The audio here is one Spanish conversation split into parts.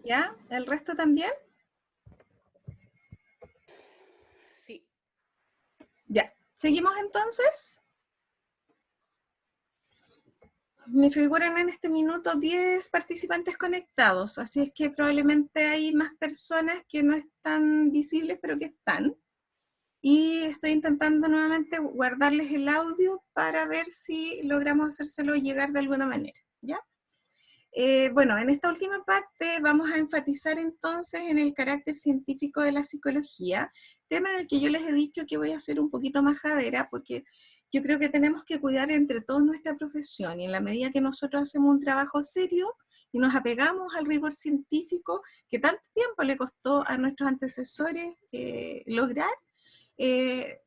¿Ya? ¿El resto también? Sí. Ya. ¿Seguimos entonces? Me figuran en este minuto 10 participantes conectados, así es que probablemente hay más personas que no están visibles, pero que están. Y estoy intentando nuevamente guardarles el audio para ver si logramos hacérselo llegar de alguna manera, ¿ya? Bueno, en esta última parte vamos a enfatizar entonces en el carácter científico de la psicología, tema en el que yo les he dicho que voy a ser un poquito majadera, porque yo creo que tenemos que cuidar entre todos nuestra profesión, y en la medida que nosotros hacemos un trabajo serio y nos apegamos al rigor científico que tanto tiempo le costó a nuestros antecesores lograr,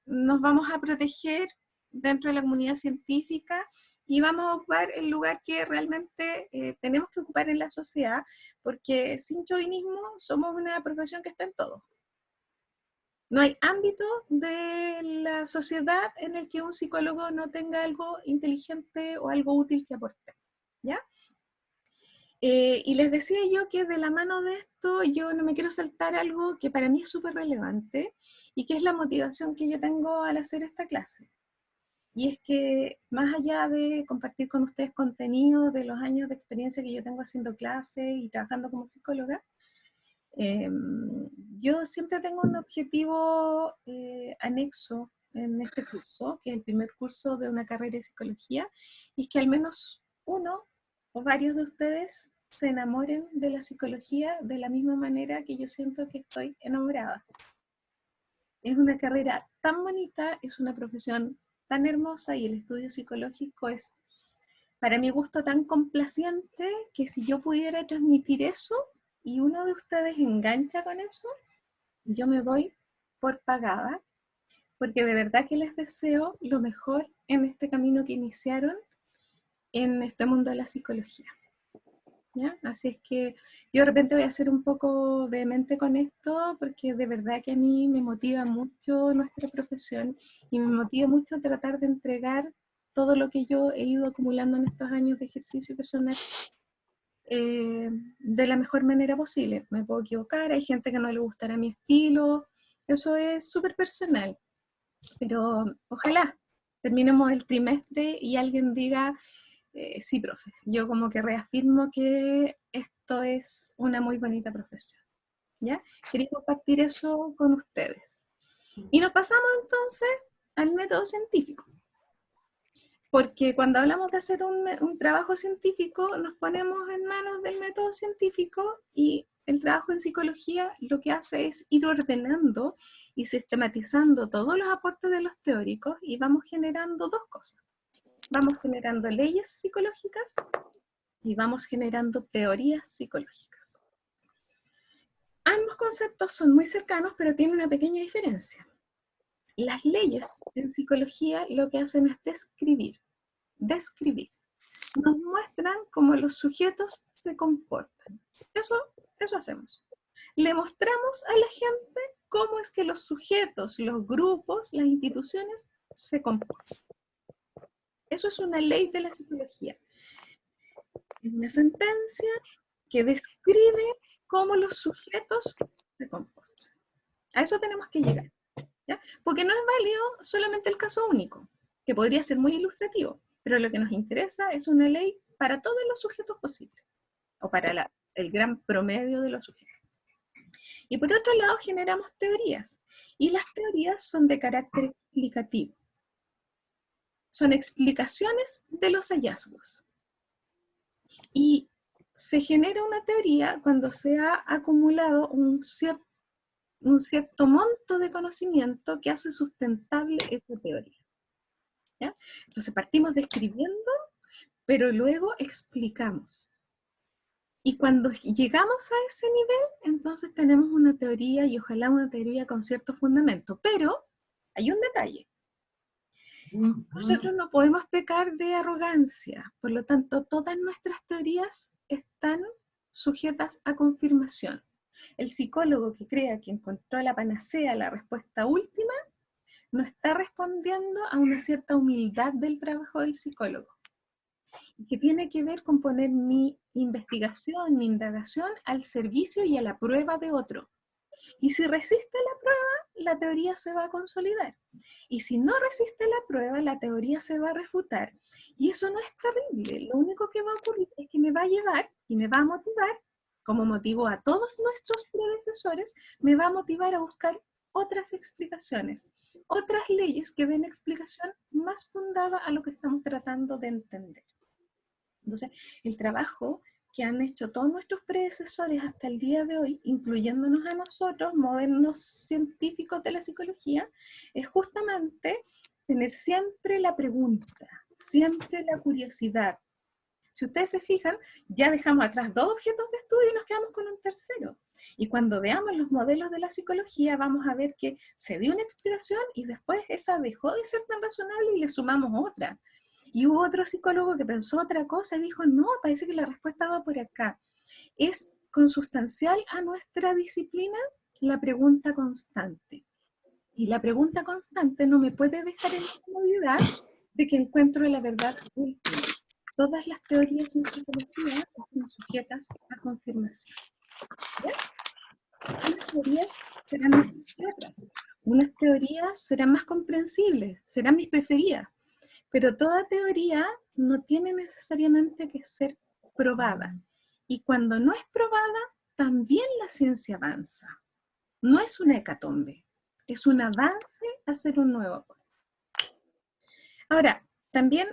nos vamos a proteger dentro de la comunidad científica y vamos a ocupar el lugar que realmente tenemos que ocupar en la sociedad, porque sin chauvinismo somos una profesión que está en todo. No hay ámbito de la sociedad en el que un psicólogo no tenga algo inteligente o algo útil que aportar, ¿ya? Y les decía yo que de la mano de esto yo no me quiero saltar algo que para mí es súper relevante y que es la motivación que yo tengo al hacer esta clase. Y es que más allá de compartir con ustedes contenido de los años de experiencia que yo tengo haciendo clases y trabajando como psicóloga, eh, yo siempre tengo un objetivo anexo en este curso, que es el primer curso de una carrera de psicología, y es que al menos uno o varios de ustedes se enamoren de la psicología de la misma manera que yo siento que estoy enamorada. Es una carrera tan bonita, es una profesión tan hermosa y el estudio psicológico es, para mi gusto, tan complaciente que si yo pudiera transmitir eso y uno de ustedes engancha con eso, yo me voy por pagada, porque de verdad que les deseo lo mejor en este camino que iniciaron en este mundo de la psicología. ¿Ya? Así es que yo de repente voy a ser un poco vehemente con esto, porque de verdad que a mí me motiva mucho nuestra profesión y me motiva mucho tratar de entregar todo lo que yo he ido acumulando en estos años de ejercicio que son de la mejor manera posible. Me puedo equivocar, hay gente que no le gustará mi estilo, eso es súper personal, pero ojalá terminemos el trimestre y alguien diga, sí, profe, yo como que reafirmo que esto es una muy bonita profesión, ¿ya? Quería compartir eso con ustedes. Y nos pasamos entonces al método científico, porque cuando hablamos de hacer un trabajo científico, nos ponemos en manos del método científico y el trabajo en psicología lo que hace es ir ordenando y sistematizando todos los aportes de los teóricos y vamos generando dos cosas. Vamos generando leyes psicológicas y vamos generando teorías psicológicas. Ambos conceptos son muy cercanos, pero tienen una pequeña diferencia. Las leyes en psicología lo que hacen es describir. Nos muestran cómo los sujetos se comportan. Eso hacemos. Le mostramos a la gente cómo es que los sujetos, los grupos, las instituciones se comportan. Eso es una ley de la psicología. Es una sentencia que describe cómo los sujetos se comportan. A eso tenemos que llegar, ¿ya? Porque no es válido solamente el caso único, que podría ser muy ilustrativo, pero lo que nos interesa es una ley para todos los sujetos posibles, o para el gran promedio de los sujetos. Y por otro lado generamos teorías, y las teorías son de carácter explicativo. Son explicaciones de los hallazgos. Y se genera una teoría cuando se ha acumulado un cierto monto de conocimiento que hace sustentable esa teoría, ¿ya? Entonces partimos describiendo, pero luego explicamos. Y cuando llegamos a ese nivel, entonces tenemos una teoría y ojalá una teoría con cierto fundamento. Pero hay un detalle. Nosotros no podemos pecar de arrogancia, por lo tanto, todas nuestras teorías están sujetas a confirmación. El psicólogo que crea que encontró la panacea, la respuesta última, no está respondiendo a una cierta humildad del trabajo del psicólogo. que tiene que ver con poner mi investigación, mi indagación al servicio y a la prueba de otro. Y si resiste la prueba, la teoría se va a consolidar. Y si no resiste la prueba, la teoría se va a refutar. Y eso no es terrible. Lo único que va a ocurrir es que me va a llevar y me va a motivar, como motivó a todos nuestros predecesores, me va a motivar a buscar otras explicaciones, otras leyes que den explicación más fundada a lo que estamos tratando de entender. Entonces, el trabajo que han hecho todos nuestros predecesores hasta el día de hoy, incluyéndonos a nosotros, modernos científicos de la psicología, es justamente tener siempre la pregunta, siempre la curiosidad. Si ustedes se fijan, ya dejamos atrás 2 objetos de estudio y nos quedamos con un tercero. Y cuando veamos los modelos de la psicología, vamos a ver que se dio una explicación y después esa dejó de ser tan razonable y le sumamos otra. Y hubo otro psicólogo que pensó otra cosa y dijo, no, parece que la respuesta va por acá. Es consustancial a nuestra disciplina la pregunta constante. Y la pregunta constante no me puede dejar en la comodidad de que encuentro la verdad última. Todas las teorías en psicología están sujetas a confirmación. ¿Ya? Unas teorías serán mejores que otras. Unas teorías serán más comprensibles, serán mis preferidas. Pero toda teoría no tiene necesariamente que ser probada. Y cuando no es probada, también la ciencia avanza. No es una hecatombe, es un avance a hacer un nuevo. Ahora, también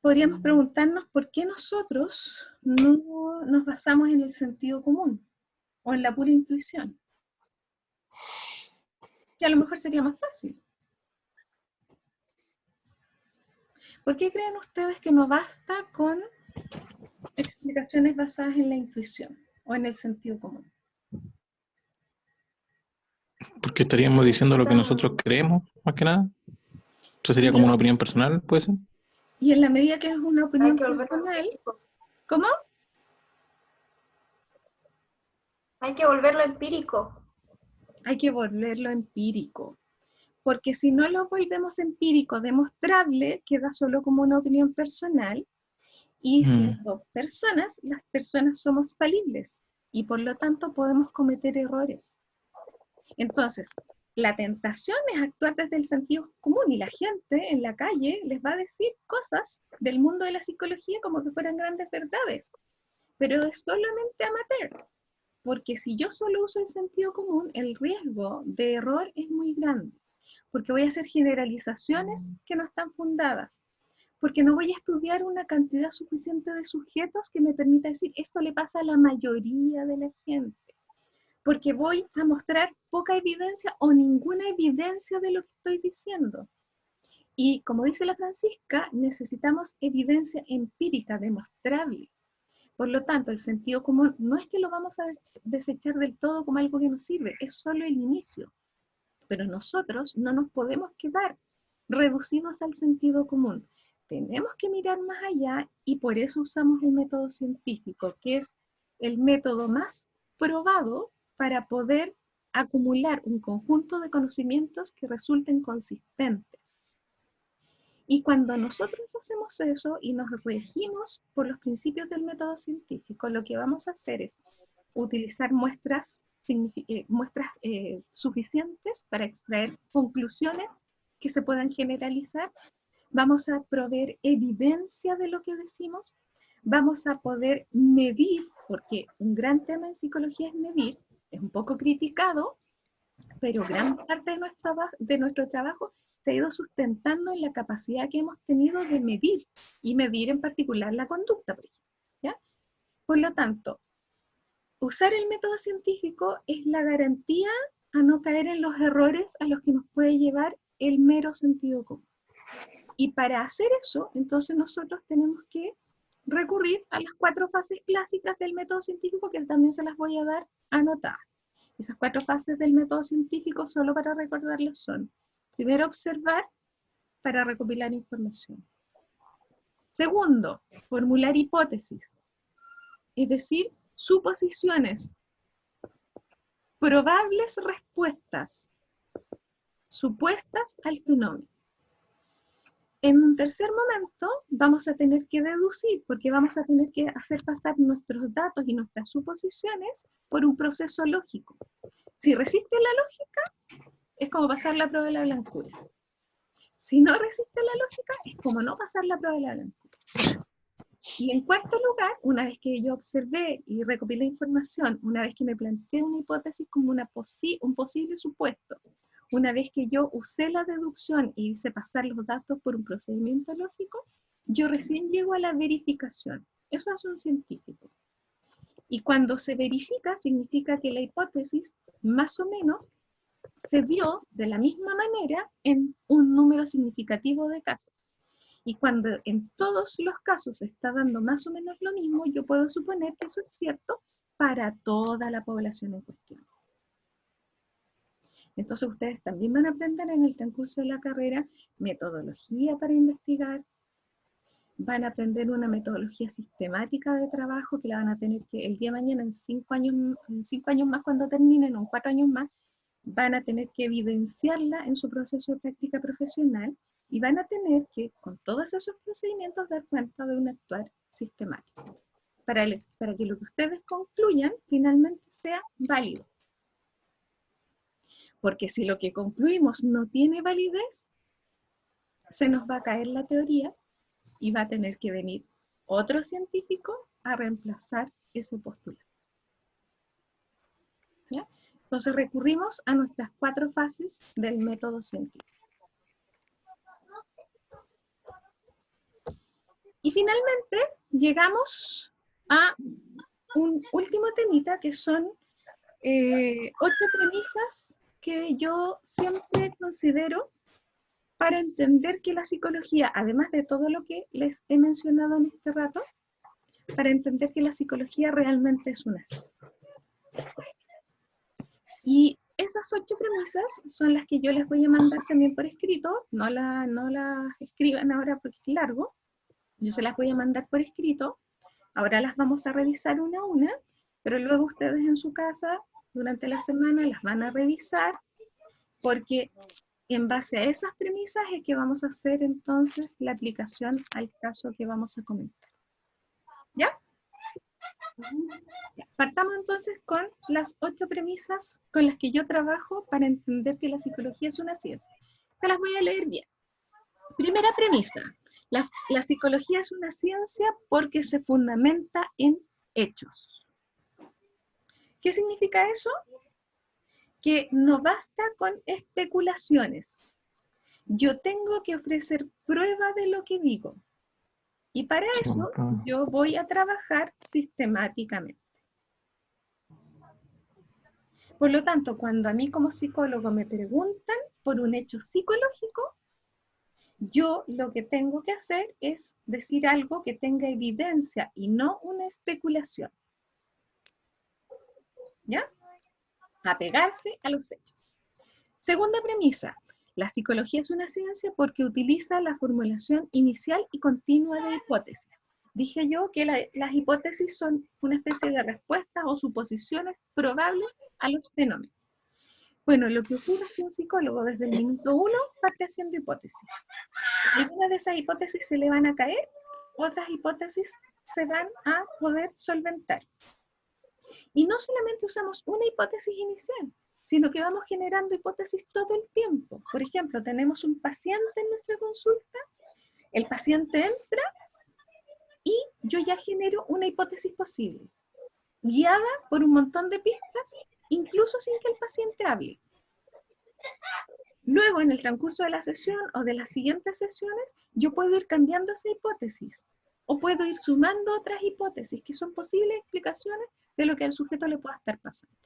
podríamos preguntarnos por qué nosotros no nos basamos en el sentido común o en la pura intuición, que a lo mejor sería más fácil. ¿Por qué creen ustedes que no basta con explicaciones basadas en la intuición o en el sentido común? Porque estaríamos diciendo lo que nosotros creemos, más que nada. Eso sería como una opinión personal, ¿puede ser? Y en la medida que es una opinión personal, ¿cómo? Hay que volverlo empírico. Hay que volverlo empírico. Porque si no lo volvemos empírico, demostrable, queda solo como una opinión personal. Y siendo personas, las personas somos falibles. Y por lo tanto podemos cometer errores. Entonces, la tentación es actuar desde el sentido común y la gente en la calle les va a decir cosas del mundo de la psicología como que fueran grandes verdades, pero es solamente amateur, porque si yo solo uso el sentido común, el riesgo de error es muy grande, porque voy a hacer generalizaciones que no están fundadas, porque no voy a estudiar una cantidad suficiente de sujetos que me permita decir esto le pasa a la mayoría de la gente, porque voy a mostrar poca evidencia o ninguna evidencia de lo que estoy diciendo. Y como dice la Francisca, necesitamos evidencia empírica, demostrable. Por lo tanto, el sentido común no es que lo vamos a desechar del todo como algo que nos sirve, es solo el inicio. Pero nosotros no nos podemos quedar reducidos al sentido común. Tenemos que mirar más allá y por eso usamos el método científico, que es el método más probado para poder acumular un conjunto de conocimientos que resulten consistentes. Y cuando nosotros hacemos eso y nos regimos por los principios del método científico, lo que vamos a hacer es utilizar muestras suficientes para extraer conclusiones que se puedan generalizar. Vamos a proveer evidencia de lo que decimos. Vamos a poder medir, porque un gran tema en psicología es medir, es un poco criticado, pero gran parte de nuestro trabajo se ha ido sustentando en la capacidad que hemos tenido de medir, y medir en particular la conducta, por ejemplo, ¿ya? Por lo tanto, usar el método científico es la garantía a no caer en los errores a los que nos puede llevar el mero sentido común. Y para hacer eso, entonces nosotros tenemos que recurrir a las 4 fases clásicas del método científico, que también se las voy a dar anotadas. Esas 4 fases del método científico, solo para recordarlas, son: primero, observar para recopilar información. Segundo, formular hipótesis, es decir, suposiciones, probables respuestas, supuestas al fenómeno. en un tercer momento vamos a tener que deducir, porque vamos a tener que hacer pasar nuestros datos y nuestras suposiciones por un proceso lógico. Si resiste la lógica, es como pasar la prueba de la blancura. Si no resiste la lógica, es como no pasar la prueba de la blancura. Y en cuarto lugar, una vez que yo observé y recopilé información, una vez que me planteé una hipótesis como un posible supuesto, una vez que yo usé la deducción y hice pasar los datos por un procedimiento lógico, yo recién llego a la verificación. Eso hace un científico. Y cuando se verifica, significa que la hipótesis, más o menos, se dio de la misma manera en un número significativo de casos. Y cuando en todos los casos se está dando más o menos lo mismo, yo puedo suponer que eso es cierto para toda la población en cuestión. Entonces ustedes también van a aprender en el transcurso de la carrera metodología para investigar, van a aprender una metodología sistemática de trabajo que la van a tener que el día de mañana, en 5 años más cuando terminen, o en 4 años más, van a tener que evidenciarla en su proceso de práctica profesional y van a tener que, con todos esos procedimientos, dar cuenta de un actuar sistemático, para que lo que ustedes concluyan finalmente sea válido. Porque si lo que concluimos no tiene validez, se nos va a caer la teoría y va a tener que venir otro científico a reemplazar ese postulado. ¿Ya? Entonces recurrimos a nuestras 4 fases del método científico. Y finalmente llegamos a un último temita que son 8 premisas que yo siempre considero para entender que la psicología, además de todo lo que les he mencionado en este rato, para entender que la psicología realmente es una ciencia. Y esas 8 premisas son las que yo les voy a mandar también por escrito, no las escriban ahora porque es largo, yo se las voy a mandar por escrito, ahora las vamos a revisar una a una, pero luego ustedes en su casa, durante la semana, las van a revisar, porque en base a esas premisas es que vamos a hacer entonces la aplicación al caso que vamos a comentar. ¿Ya? Ya. Partamos entonces con las 8 premisas con las que yo trabajo para entender que la psicología es una ciencia. Se las voy a leer bien. Primera premisa. La psicología es una ciencia porque se fundamenta en hechos. ¿Qué significa eso? Que no basta con especulaciones. Yo tengo que ofrecer prueba de lo que digo. Y para eso yo voy a trabajar sistemáticamente. Por lo tanto, cuando a mí como psicólogo me preguntan por un hecho psicológico, yo lo que tengo que hacer es decir algo que tenga evidencia y no una especulación. ¿Ya? Apegarse a los hechos. Segunda premisa. La psicología es una ciencia porque utiliza la formulación inicial y continua de hipótesis. Dije yo que las hipótesis son una especie de respuestas o suposiciones probables a los fenómenos. Bueno, lo que ocurre es que un psicólogo desde el minuto 1 parte haciendo hipótesis. Algunas de esas hipótesis se le van a caer, otras hipótesis se van a poder solventar. Y no solamente usamos una hipótesis inicial, sino que vamos generando hipótesis todo el tiempo. Por ejemplo, tenemos un paciente en nuestra consulta, el paciente entra y yo ya genero una hipótesis posible, guiada por un montón de pistas, incluso sin que el paciente hable. Luego, en el transcurso de la sesión o de las siguientes sesiones, yo puedo ir cambiando esa hipótesis, o puedo ir sumando otras hipótesis que son posibles explicaciones de lo que al sujeto le pueda estar pasando.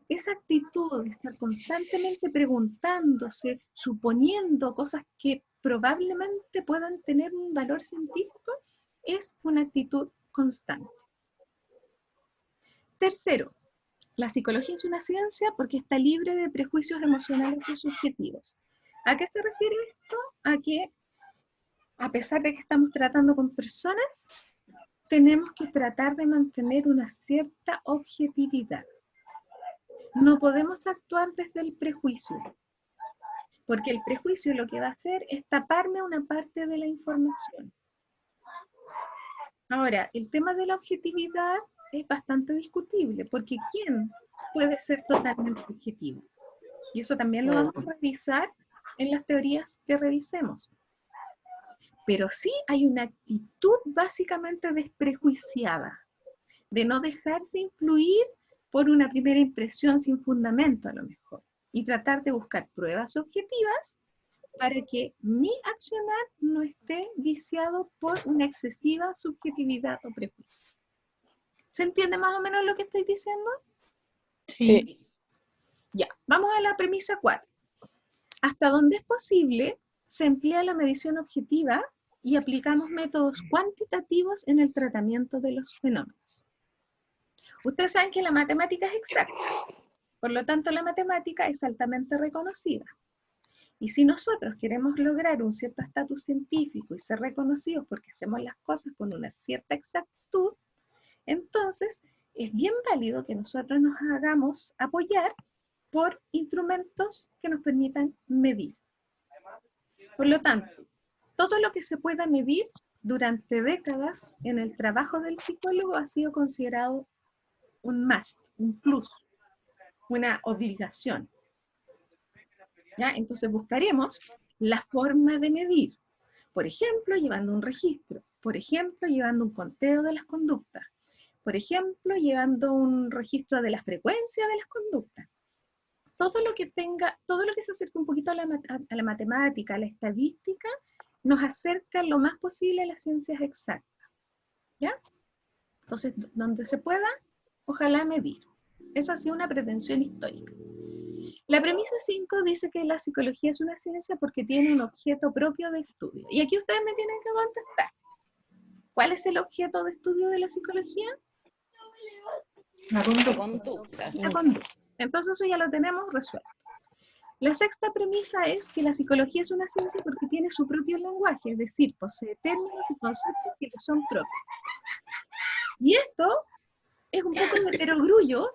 Esa actitud de estar constantemente preguntándose, suponiendo cosas que probablemente puedan tener un valor científico, es una actitud constante. Tercero, la psicología es una ciencia porque está libre de prejuicios emocionales o subjetivos. ¿A qué se refiere esto? A que, a pesar de que estamos tratando con personas, tenemos que tratar de mantener una cierta objetividad. No podemos actuar desde el prejuicio. Porque el prejuicio lo que va a hacer es taparme una parte de la información. Ahora, el tema de la objetividad es bastante discutible, porque ¿quién puede ser totalmente objetivo? Y eso también lo vamos a revisar en las teorías que revisemos. Pero sí hay una actitud básicamente desprejuiciada, de no dejarse influir por una primera impresión sin fundamento a lo mejor, y tratar de buscar pruebas objetivas para que mi accionar no esté viciado por una excesiva subjetividad o prejuicio. ¿Se entiende más o menos lo que estoy diciendo? Sí. Ya, vamos a la premisa 4. Hasta donde es posible, se emplea la medición objetiva y aplicamos métodos cuantitativos en el tratamiento de los fenómenos. Ustedes saben que la matemática es exacta, por lo tanto la matemática es altamente reconocida. Y si nosotros queremos lograr un cierto estatus científico y ser reconocidos porque hacemos las cosas con una cierta exactitud, entonces es bien válido que nosotros nos hagamos apoyar por instrumentos que nos permitan medir. Por lo tanto, todo lo que se pueda medir durante décadas en el trabajo del psicólogo ha sido considerado un must, un plus, una obligación. ¿Ya? Entonces buscaremos la forma de medir. Por ejemplo, llevando un registro. Por ejemplo, llevando un conteo de las conductas. Por ejemplo, llevando un registro de la frecuencia de las conductas. Todo lo que se acerque un poquito a la matemática, a la estadística, nos acerca lo más posible a las ciencias exactas. ¿Ya? Entonces, donde se pueda, ojalá medir. Esa ha sido una pretensión histórica. La premisa 5 dice que la psicología es una ciencia porque tiene un objeto propio de estudio. Y aquí ustedes me tienen que contestar. ¿Cuál es el objeto de estudio de la psicología? La conducta. La conducta. Entonces eso ya lo tenemos resuelto. La sexta premisa es que la psicología es una ciencia porque tiene su propio lenguaje, es decir, posee términos y conceptos que le son propios. Y esto es un poco de perogrullo,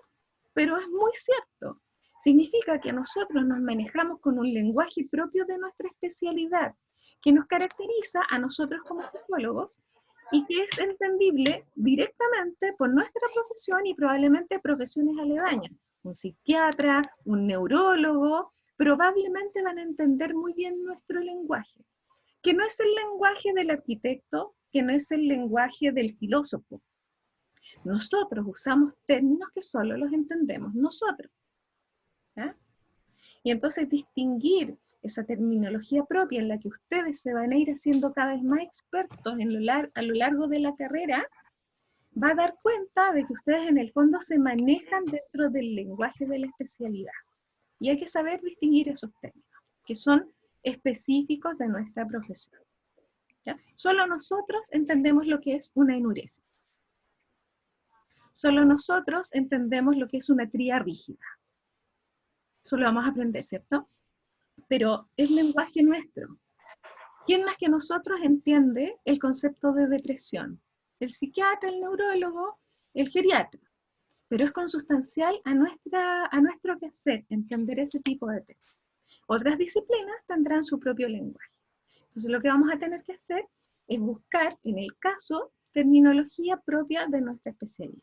pero es muy cierto. Significa que nosotros nos manejamos con un lenguaje propio de nuestra especialidad, que nos caracteriza a nosotros como psicólogos y que es entendible directamente por nuestra profesión y probablemente profesiones aledañas. Un psiquiatra, un neurólogo, probablemente van a entender muy bien nuestro lenguaje, que no es el lenguaje del arquitecto, que no es el lenguaje del filósofo. Nosotros usamos términos que solo los entendemos nosotros. ¿Ya? Y entonces distinguir esa terminología propia en la que ustedes se van a ir haciendo cada vez más expertos a lo largo de la carrera, va a dar cuenta de que ustedes en el fondo se manejan dentro del lenguaje de la especialidad. Y hay que saber distinguir esos términos, que son específicos de nuestra profesión. ¿Ya? Solo nosotros entendemos lo que es una enuresis. Solo nosotros entendemos lo que es una tría rígida. Eso lo vamos a aprender, ¿cierto? Pero es lenguaje nuestro. ¿Quién más que nosotros entiende el concepto de depresión? El psiquiatra, el neurólogo, el geriatra. Pero es consustancial a nuestro quehacer entender ese tipo de temas. Otras disciplinas tendrán su propio lenguaje. Entonces lo que vamos a tener que hacer es buscar, en el caso, terminología propia de nuestra especialidad.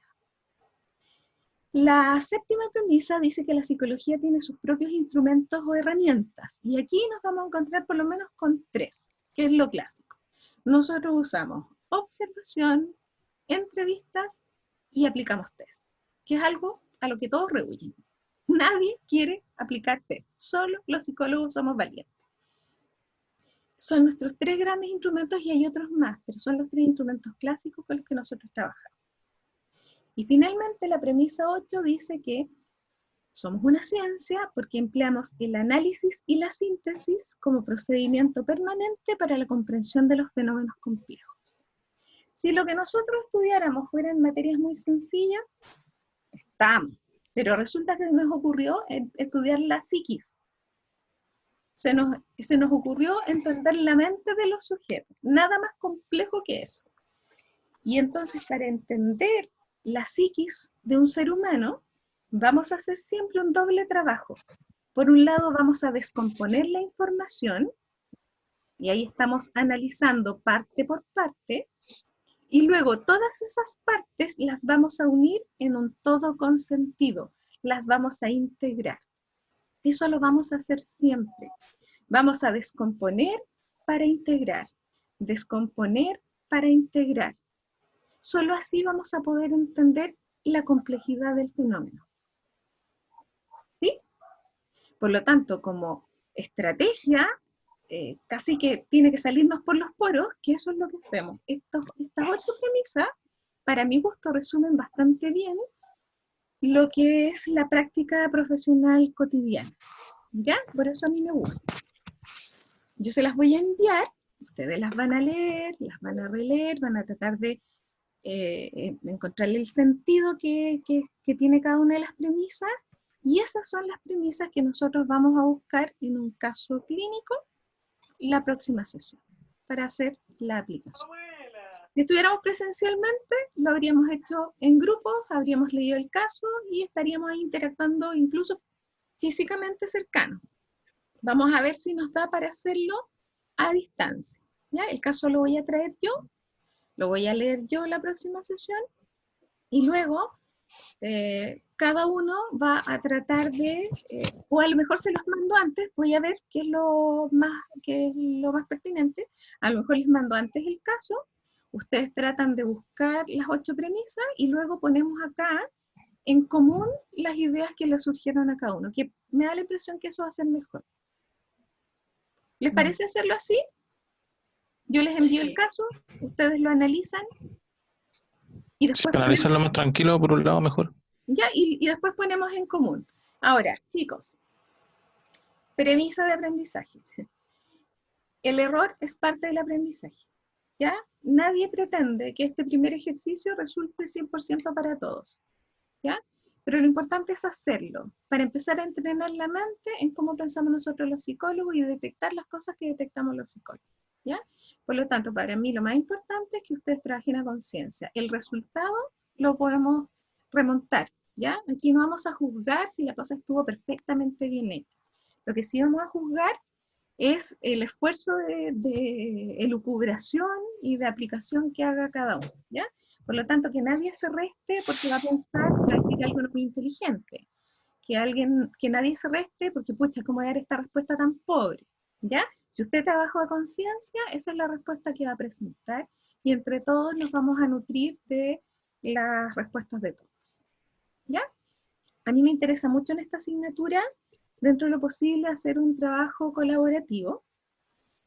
La séptima premisa dice que la psicología tiene sus propios instrumentos o herramientas, y aquí nos vamos a encontrar por lo menos con 3, que es lo clásico. Nosotros usamos observación, entrevistas y aplicamos test, que es algo a lo que todos rehuyen. Nadie quiere aplicar test, solo los psicólogos somos valientes. Son nuestros 3 grandes instrumentos y hay otros más, pero son los 3 instrumentos clásicos con los que nosotros trabajamos. Y finalmente la premisa 8 dice que somos una ciencia porque empleamos el análisis y la síntesis como procedimiento permanente para la comprensión de los fenómenos complejos. Si lo que nosotros estudiáramos fueran materias muy sencillas, estamos. Pero resulta que nos ocurrió estudiar la psiquis. Se nos ocurrió entender la mente de los sujetos. Nada más complejo que eso. Y entonces para entender la psiquis de un ser humano, vamos a hacer siempre un doble trabajo. Por un lado vamos a descomponer la información, y ahí estamos analizando parte por parte, y luego todas esas partes las vamos a unir en un todo con sentido, las vamos a integrar. Eso lo vamos a hacer siempre. Vamos a descomponer para integrar, descomponer para integrar. Solo así vamos a poder entender la complejidad del fenómeno. ¿Sí? Por lo tanto, como estrategia, casi que tiene que salirnos por los poros, que eso es lo que hacemos. Estas 8 premisas, para mi gusto, resumen bastante bien lo que es la práctica profesional cotidiana. ¿Ya? Por eso a mí me gusta. Yo se las voy a enviar, ustedes las van a leer, las van a releer, van a tratar de encontrarle el sentido que tiene cada una de las premisas, y esas son las premisas que nosotros vamos a buscar en un caso clínico la próxima sesión, para hacer la aplicación. Si estuviéramos presencialmente, lo habríamos hecho en grupos, habríamos leído el caso y estaríamos ahí interactuando incluso físicamente cercanos. Vamos a ver si nos da para hacerlo a distancia. ¿Ya? El caso lo voy a traer yo, lo voy a leer yo la próxima sesión, y luego cada uno va a tratar de, o a lo mejor se los mando antes, voy a ver qué es lo más pertinente, a lo mejor les mando antes el caso, ustedes tratan de buscar las 8 premisas, y luego ponemos acá en común las ideas que le surgieron a cada uno, que me da la impresión que eso va a ser mejor. ¿Les parece hacerlo así? Yo les envío el caso, ustedes lo analizan, y después Si analizarlo más tranquilo, por un lado, mejor. ya, y después ponemos en común. Ahora, chicos, premisa de aprendizaje. El error es parte del aprendizaje, ¿ya? Nadie pretende que este primer ejercicio resulte 100% para todos, ¿ya? Pero lo importante es hacerlo, para empezar a entrenar la mente en cómo pensamos nosotros los psicólogos y detectar las cosas que detectamos los psicólogos, ¿ya? Por lo tanto, para mí lo más importante es que ustedes trabajen a conciencia. El resultado lo podemos remontar, ¿ya? Aquí no vamos a juzgar si la cosa estuvo perfectamente bien hecha. Lo que sí vamos a juzgar es el esfuerzo de elucubración y de aplicación que haga cada uno, ¿ya? Por lo tanto, que nadie se reste porque va a pensar que algo no es muy inteligente. Que nadie se reste porque, pucha, ¿cómo voy a dar esta respuesta tan pobre? ¿Ya? Si usted trabajó a conciencia, esa es la respuesta que va a presentar, y entre todos nos vamos a nutrir de las respuestas de todos. ¿Ya? A mí me interesa mucho en esta asignatura, dentro de lo posible, hacer un trabajo colaborativo,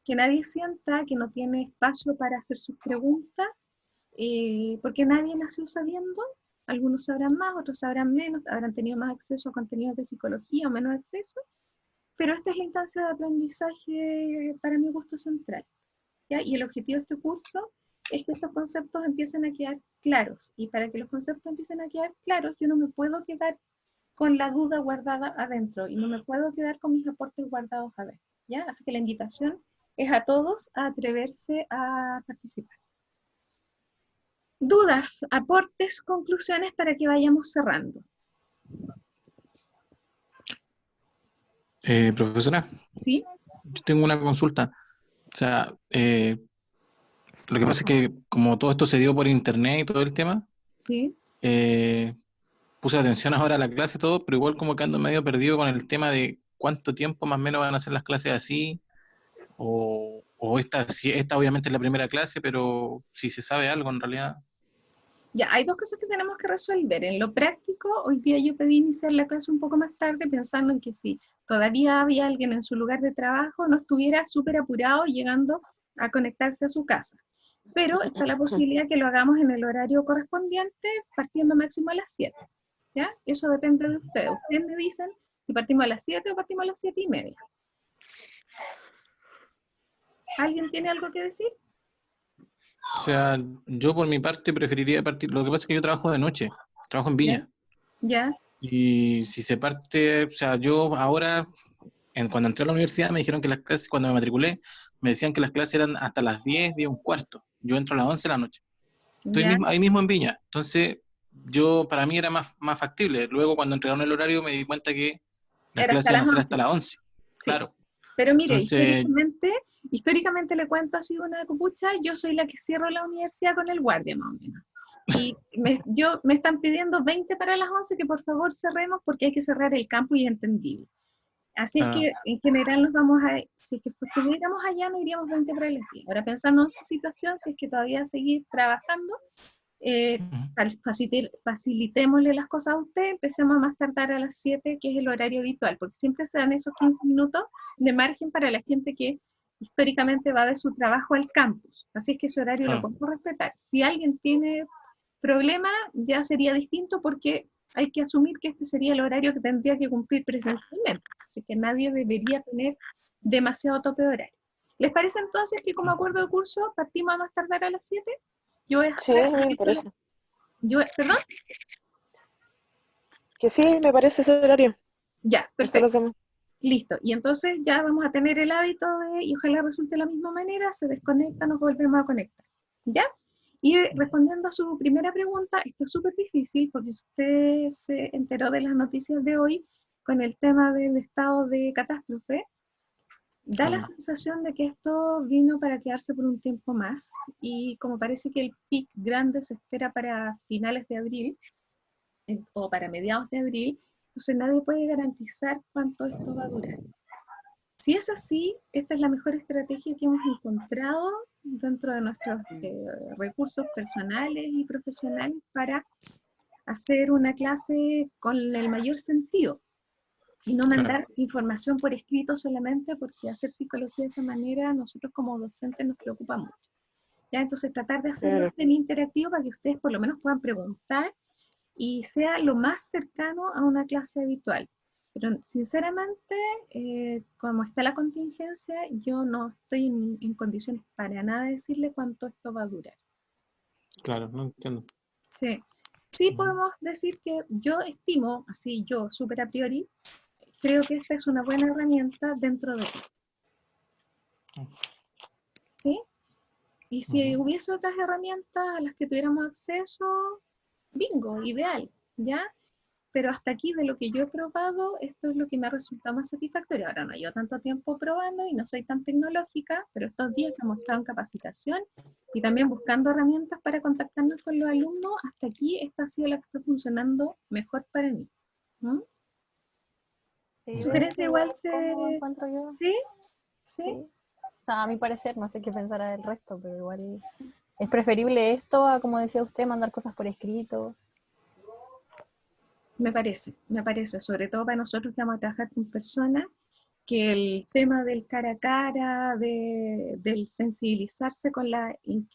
que nadie sienta que no tiene espacio para hacer sus preguntas, porque nadie nació sabiendo. Algunos sabrán más, otros sabrán menos, habrán tenido más acceso a contenidos de psicología o menos acceso, pero esta es la instancia de aprendizaje para mi gusto central, ¿ya? Y el objetivo de este curso es que estos conceptos empiecen a quedar claros, y para que los conceptos empiecen a quedar claros, yo no me puedo quedar con la duda guardada adentro, y no me puedo quedar con mis aportes guardados adentro, ¿ya? Así que la invitación es a todos a atreverse a participar. Dudas, aportes, conclusiones para que vayamos cerrando. Profesora, ¿Sí? yo tengo una consulta. O sea, lo que pasa es que como todo esto se dio por internet y todo el tema, ¿Sí? puse atención ahora a la clase y todo, pero igual como que ando medio perdido con el tema de cuánto tiempo más o menos van a hacer las clases así, o esta obviamente es la primera clase, pero si se sabe algo en realidad. Ya, hay 2 cosas que tenemos que resolver. En lo práctico, hoy día yo pedí iniciar la clase un poco más tarde, pensando en que si todavía había alguien en su lugar de trabajo, no estuviera súper apurado llegando a conectarse a su casa. Pero está la posibilidad que lo hagamos en el horario correspondiente, partiendo máximo a las 7. ¿Ya? Eso depende de ustedes. Ustedes me dicen si partimos a las 7 o partimos a las 7:30. ¿Alguien tiene algo que decir? O sea, yo por mi parte preferiría partir. Lo que pasa es que yo trabajo de noche, trabajo en Viña. ¿Ya? Y si se parte, o sea, yo ahora, cuando entré a la universidad me dijeron que las clases, cuando me matriculé, me decían que las clases eran hasta las 10, 10:15. Yo entro a las 11 de la noche. Estoy ¿Ya? ahí mismo en Viña. Entonces, para mí era más factible. Luego, cuando entregaron el horario, me di cuenta que Las Era clases hasta iban a las ser 11. hasta las 11. Sí. Claro. Pero mire, Entonces, históricamente le cuento así una copucha, yo soy la que cierro la universidad con el guardia más o menos. Y me están pidiendo 20 para las 11 que por favor cerremos porque hay que cerrar el campus y es entendible. Así es que en general nos vamos a, si es que estuviéramos allá no iríamos 20 para las 10. Ahora pensando en su situación, si es que todavía seguir trabajando, facilitémosle las cosas a usted, empecemos a más tardar a las 7, que es el horario habitual, porque siempre se dan esos 15 minutos de margen para la gente que históricamente va de su trabajo al campus. Así es que ese horario lo podemos respetar. Si alguien tiene problema, ya sería distinto porque hay que asumir que este sería el horario que tendría que cumplir presencialmente. Así que nadie debería tener demasiado tope de horario. ¿Les parece entonces que como acuerdo de curso partimos a más tardar a las 7? Yo voy a Sí, me parece. ¿Perdón? Que sí, me parece ese horario. Ya, No sé los perfecto. demás. Listo. Y entonces ya vamos a tener el hábito de, y ojalá resulte de la misma manera, se desconecta, nos volvemos a conectar. ¿Ya? Y respondiendo a su primera pregunta, esto es súper difícil porque usted se enteró de las noticias de hoy con el tema del estado de catástrofe. Da la sensación de que esto vino para quedarse por un tiempo más y como parece que el pic grande se espera para finales de abril o para mediados de abril, entonces nadie puede garantizar cuánto esto va a durar. Si es así, esta es la mejor estrategia que hemos encontrado dentro de nuestros recursos personales y profesionales para hacer una clase con el mayor sentido y no mandar información por escrito solamente, porque hacer psicología de esa manera a nosotros como docentes nos preocupa mucho. ¿Ya? Entonces tratar de hacerlo en interactivo para que ustedes por lo menos puedan preguntar y sea lo más cercano a una clase habitual. Pero sinceramente, como está la contingencia, yo no estoy en condiciones para nada de decirle cuánto esto va a durar. Claro, no entiendo. Sí, sí podemos decir que yo estimo, así yo, súper a priori, creo que esta es una buena herramienta dentro de él. ¿Sí? Y si hubiese otras herramientas a las que tuviéramos acceso, bingo, ideal, ¿ya? Pero hasta aquí de lo que yo he probado, esto es lo que me ha resultado más satisfactorio. Ahora no llevo tanto tiempo probando y no soy tan tecnológica, pero estos días que hemos estado en capacitación y también buscando herramientas para contactarnos con los alumnos, hasta aquí esta ha sido la que está funcionando mejor para mí. ¿Mm? Sí, ¿Sugerencia igual se...? ¿Cómo encuentro yo? ¿Sí? ¿Sí? Sí. O sea, a mi parecer, no sé qué pensará del resto, pero igual es preferible esto a, como decía usted, mandar cosas por escrito. Me parece, sobre todo para nosotros que vamos a trabajar con personas, que el tema del cara a cara, del sensibilizarse con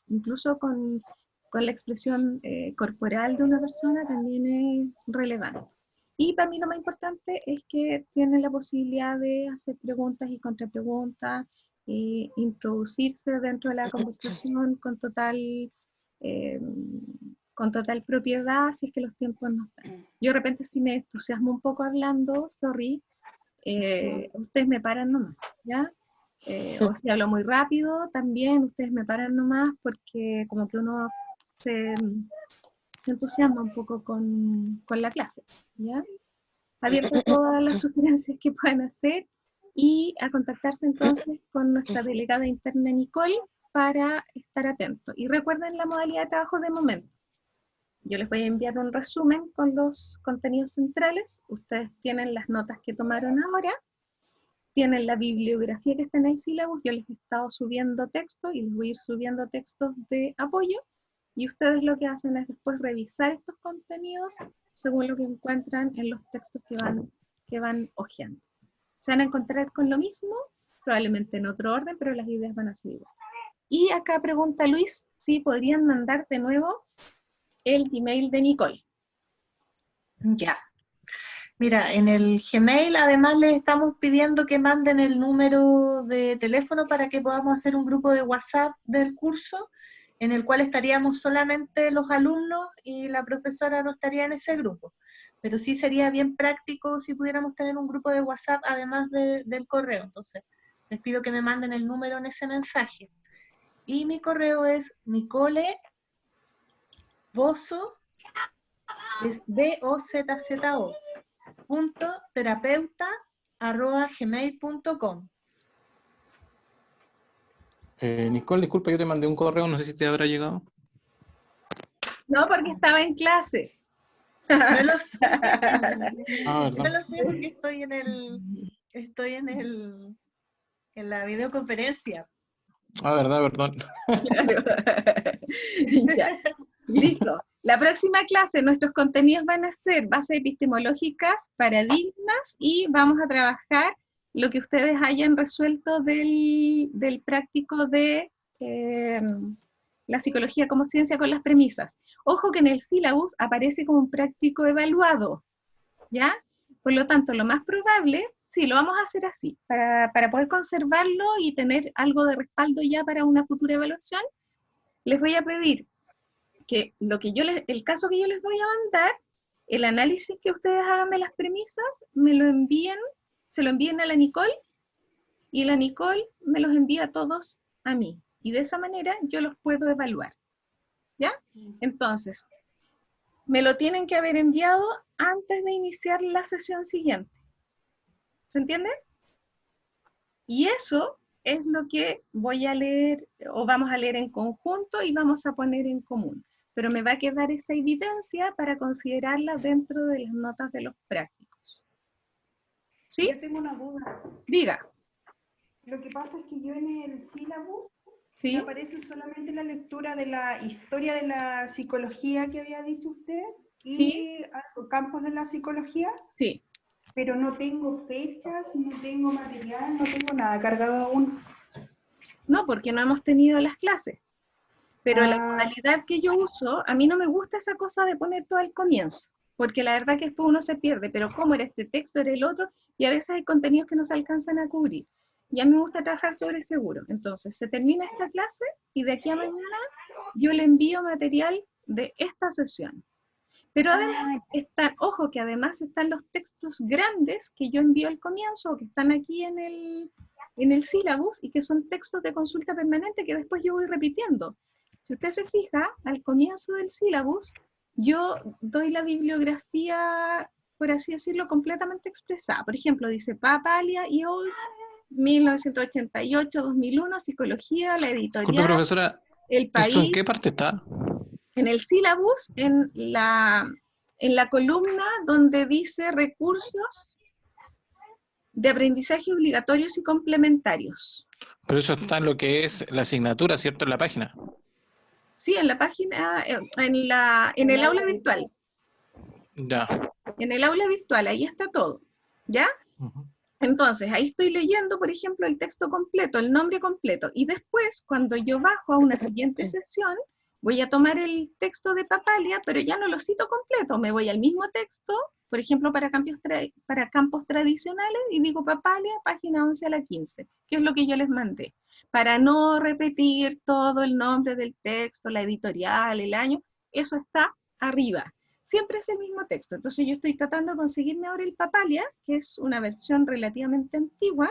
incluso con la expresión corporal de una persona también es relevante. Y para mí lo más importante es que tienen la posibilidad de hacer preguntas y contrapreguntas, introducirse dentro de la conversación eh, con total propiedad, si es que los tiempos no están. Yo de repente si me entusiasmo un poco hablando, sorry, ustedes me paran nomás, ¿ya? O si hablo muy rápido, también ustedes me paran nomás porque como que uno se entusiasma un poco con la clase, ¿ya? Abierto a todas las sugerencias que puedan hacer y a contactarse entonces con nuestra delegada interna Nicole para estar atentos. Y recuerden la modalidad de trabajo de momento. Yo les voy a enviar un resumen con los contenidos centrales. Ustedes tienen las notas que tomaron ahora, tienen la bibliografía que está en el sílabus. Yo les he estado subiendo textos y les voy a ir subiendo textos de apoyo. Y ustedes lo que hacen es después revisar estos contenidos según lo que encuentran en los textos que van hojeando. Se van a encontrar con lo mismo, probablemente en otro orden, pero las ideas van a ser igual. Y acá pregunta Luis si podrían mandar de nuevo el Gmail de Nicole. Ya. Mira, en el Gmail además les estamos pidiendo que manden el número de teléfono para que podamos hacer un grupo de WhatsApp del curso, en el cual estaríamos solamente los alumnos y la profesora no estaría en ese grupo. Pero sí sería bien práctico si pudiéramos tener un grupo de WhatsApp además del correo. Entonces, les pido que me manden el número en ese mensaje. Y mi correo es Nicole Bozzo, es BOZZO, @gmail.com. Nicole, disculpa, yo te mandé un correo, no sé si te habrá llegado. No, porque estaba en clases. No lo sé. Ah, No ¿verdad? lo sé porque estoy en la videoconferencia. Ah, verdad, perdón. Claro. Ya, listo. La próxima clase, nuestros contenidos van a ser bases epistemológicas, paradigmas, y vamos a trabajar lo que ustedes hayan resuelto del práctico de la psicología como ciencia con las premisas. Ojo que en el sílabus aparece como un práctico evaluado, ¿ya? Por lo tanto, lo más probable, sí, lo vamos a hacer así, para poder conservarlo y tener algo de respaldo ya para una futura evaluación. Les voy a pedir que el caso que yo les voy a mandar, el análisis que ustedes hagan de las premisas, me lo envíen, se lo envíen a la Nicole, y la Nicole me los envía a todos a mí. Y de esa manera yo los puedo evaluar. ¿Ya? Entonces, me lo tienen que haber enviado antes de iniciar la sesión siguiente. ¿Se entiende? Y eso es lo que voy a leer, o vamos a leer en conjunto y vamos a poner en común. Pero me va a quedar esa evidencia para considerarla dentro de las notas de los prácticos. ¿Sí? Yo tengo una duda. Diga. Lo que pasa es que yo en el sílabus ¿Sí? me aparece solamente la lectura de la historia de la psicología que había dicho usted y ¿Sí? campos de la psicología, Sí. pero no tengo fechas, no tengo material, no tengo nada cargado aún. No, porque no hemos tenido las clases. Pero la Ah, modalidad que yo uso, a mí no me gusta esa cosa de poner todo al comienzo, porque la verdad que después uno se pierde, pero cómo era este texto, era el otro, y a veces hay contenidos que no se alcanzan a cubrir. Y a mí me gusta trabajar sobre el seguro. Entonces, se termina esta clase y de aquí a mañana yo le envío material de esta sesión. Pero además están, ojo que además están los textos grandes que yo envío al comienzo, que están aquí en el sílabus, y que son textos de consulta permanente que después yo voy repitiendo. Si usted se fija, al comienzo del sílabus, yo doy la bibliografía, por así decirlo, completamente expresada. Por ejemplo, dice Papalia y Ols, 1988-2001, Psicología, la Disculpe, editorial, profesora, El ¿eso en País. qué parte está? En el sílabus, en la columna donde dice recursos de aprendizaje obligatorios y complementarios. Pero eso está en lo que es la asignatura, ¿cierto? En la página. Sí, en la página, en el aula virtual. Ya. En el aula virtual, ahí está todo. ¿Ya? Ujú. Entonces, ahí estoy leyendo, por ejemplo, el texto completo, el nombre completo. Y después, cuando yo bajo a una siguiente sesión, voy a tomar el texto de Papalia, pero ya no lo cito completo. Me voy al mismo texto, por ejemplo, para campos tradicionales, y digo Papalia, página 11 a la 15, que es lo que yo les mandé. Para no repetir todo el nombre del texto, la editorial, el año, eso está arriba. Siempre es el mismo texto. Entonces yo estoy tratando de conseguirme ahora el Papalia, que es una versión relativamente antigua,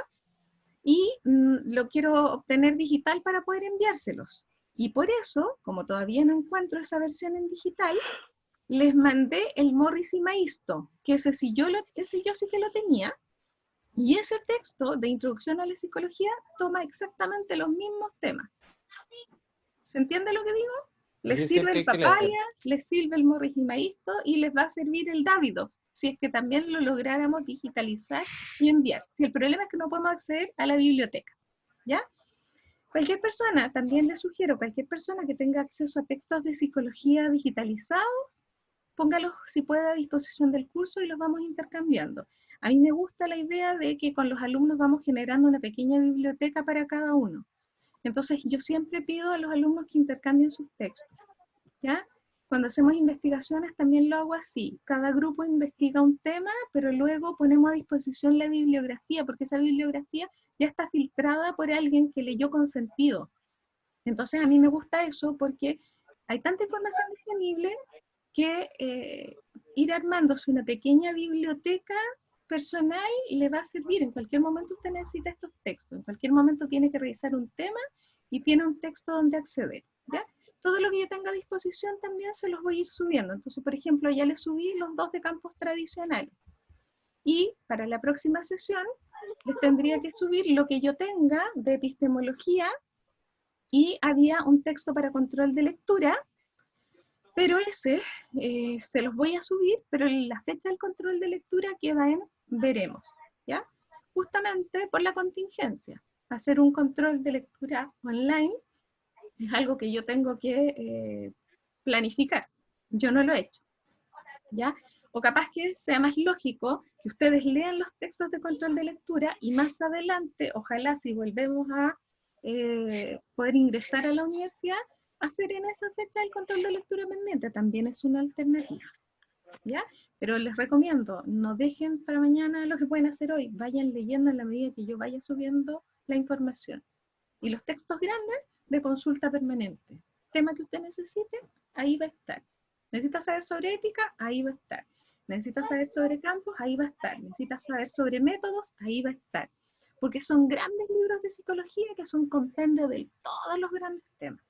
y lo quiero obtener digital para poder enviárselos. Y por eso, como todavía no encuentro esa versión en digital, les mandé el Morris y Maisto, que ese yo sí que lo tenía, y ese texto de introducción a la psicología toma exactamente los mismos temas. ¿Se entiende lo que digo? Les Sí, sí, sirve el claro. Papalia, les sirve el Morris y Maisto, y les va a servir el Davidoff, si es que también lo lográramos digitalizar y enviar. Si el problema es que no podemos acceder a la biblioteca, ¿ya? Cualquier persona, también les sugiero, cualquier persona que tenga acceso a textos de psicología digitalizados, póngalos si puede a disposición del curso y los vamos intercambiando. A mí me gusta la idea de que con los alumnos vamos generando una pequeña biblioteca para cada uno. Entonces yo siempre pido a los alumnos que intercambien sus textos, ¿ya? Cuando hacemos investigaciones también lo hago así. Cada grupo investiga un tema, pero luego ponemos a disposición la bibliografía, porque esa bibliografía ya está filtrada por alguien que leyó con sentido. Entonces a mí me gusta eso porque hay tanta información disponible que ir armándose una pequeña biblioteca personal le va a servir. En cualquier momento usted necesita estos textos, en cualquier momento tiene que revisar un tema y tiene un texto donde acceder, ¿ya? Todo lo que yo tenga a disposición también se los voy a ir subiendo. Entonces, por ejemplo, ya les subí los 2 de campos tradicionales. Y para la próxima sesión les tendría que subir lo que yo tenga de epistemología y había un texto para control de lectura, pero ese se los voy a subir, pero la fecha del control de lectura queda en veremos, ¿ya? Justamente por la contingencia. Hacer un control de lectura online es algo que yo tengo que planificar. Yo no lo he hecho, ¿ya? O capaz que sea más lógico que ustedes lean los textos de control de lectura y más adelante, ojalá si volvemos a poder ingresar a la universidad, hacer en esa fecha el control de lectura pendiente, también es una alternativa, ¿ya? Pero les recomiendo, no dejen para mañana lo que pueden hacer hoy, vayan leyendo en la medida que yo vaya subiendo la información. Y los textos grandes de consulta permanente. Tema que usted necesite, ahí va a estar. Necesita saber sobre ética, ahí va a estar. Necesita saber sobre campos, ahí va a estar. Necesita saber sobre métodos, ahí va a estar. Porque son grandes libros de psicología que son compendio de todos los grandes temas.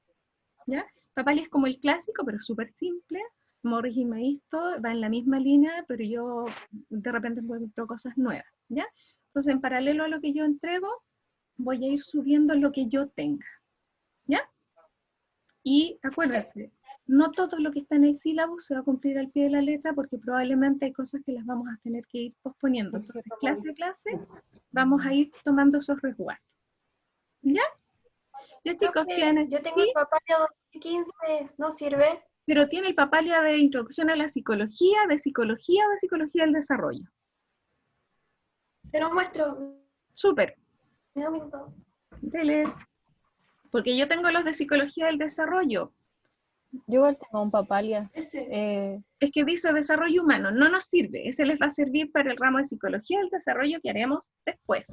¿Ya? Papalia es como el clásico, pero súper simple. Morris y Maisto va en la misma línea, pero yo de repente encuentro cosas nuevas. ¿Ya? Entonces, en paralelo a lo que yo entrego, voy a ir subiendo lo que yo tenga. ¿Ya? Y acuérdense, no todo lo que está en el sílabo se va a cumplir al pie de la letra porque probablemente hay cosas que las vamos a tener que ir posponiendo. Entonces, clase a clase, vamos a ir tomando esos resguardos. ¿Ya? Ya, chicos, ¿tienen? Yo tengo ¿Sí? el Papalia 2015, ¿no sirve? Pero tiene el Papalia de Introducción a la Psicología, de Psicología o de Psicología del Desarrollo. Se lo muestro. Súper. Me da un minuto. Dele. Porque yo tengo los de Psicología del Desarrollo. Yo igual tengo un Papalia. Ese. Es que dice desarrollo humano, no nos sirve. Ese les va a servir para el ramo de Psicología del Desarrollo que haremos después.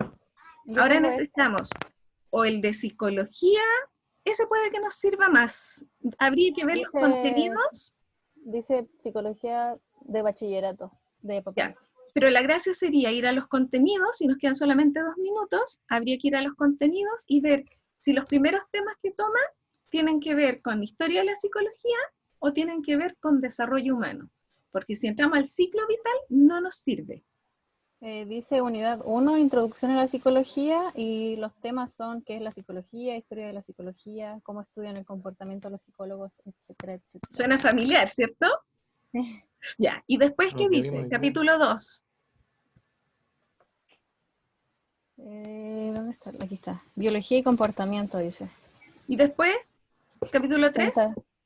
Yo Ahora tengo necesitamos o el de Psicología, ese puede que nos sirva más. Habría que ver los contenidos. Dice Psicología de Bachillerato, de Papalia. Ya. Pero la gracia sería ir a los contenidos, si nos quedan solamente 2 minutos, habría que ir a los contenidos y ver si los primeros temas que toman tienen que ver con historia de la psicología o tienen que ver con desarrollo humano. Porque si entramos al ciclo vital, no nos sirve. Dice unidad 1, Introducción a la Psicología, y los temas son qué es la psicología, historia de la psicología, cómo estudian el comportamiento de los psicólogos, etcétera, etcétera. Suena familiar, ¿cierto? Ya, y después, ¿qué dice? Capítulo 2. ¿Dónde está? Aquí está. Biología y comportamiento, dice. Y después, capítulo 3.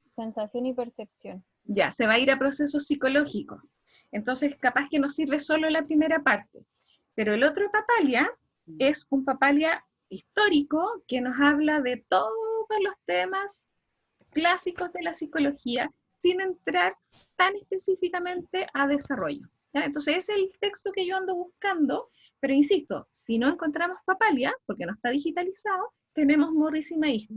Sensación y percepción. Ya, se va a ir a procesos psicológicos. Entonces, capaz que nos sirve solo la primera parte. Pero el otro Papalia es un Papalia histórico que nos habla de todos los temas clásicos de la psicología sin entrar tan específicamente a desarrollo. ¿Ya? Entonces, ese es el texto que yo ando buscando, pero insisto, si no encontramos Papalia, porque no está digitalizado, tenemos Morris y Maisto,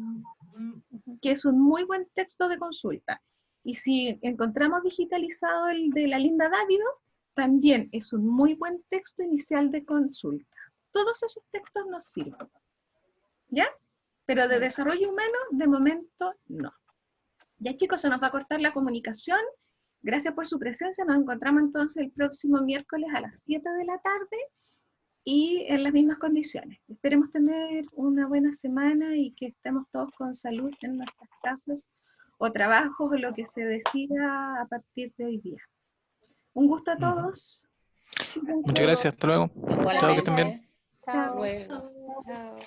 que es un muy buen texto de consulta. Y si encontramos digitalizado el de la Linda Dávido, también es un muy buen texto inicial de consulta. Todos esos textos nos sirven. ¿Ya? Pero de desarrollo humano, de momento, no. Ya, chicos, se nos va a cortar la comunicación. Gracias por su presencia. Nos encontramos entonces el próximo miércoles a las 7 de la tarde y en las mismas condiciones. Esperemos tener una buena semana y que estemos todos con salud en nuestras casas o trabajos o lo que se decida a partir de hoy día. Un gusto a todos. Muchas gracias, hasta luego. Chao, que estén bien. Chao. Luego. Chao.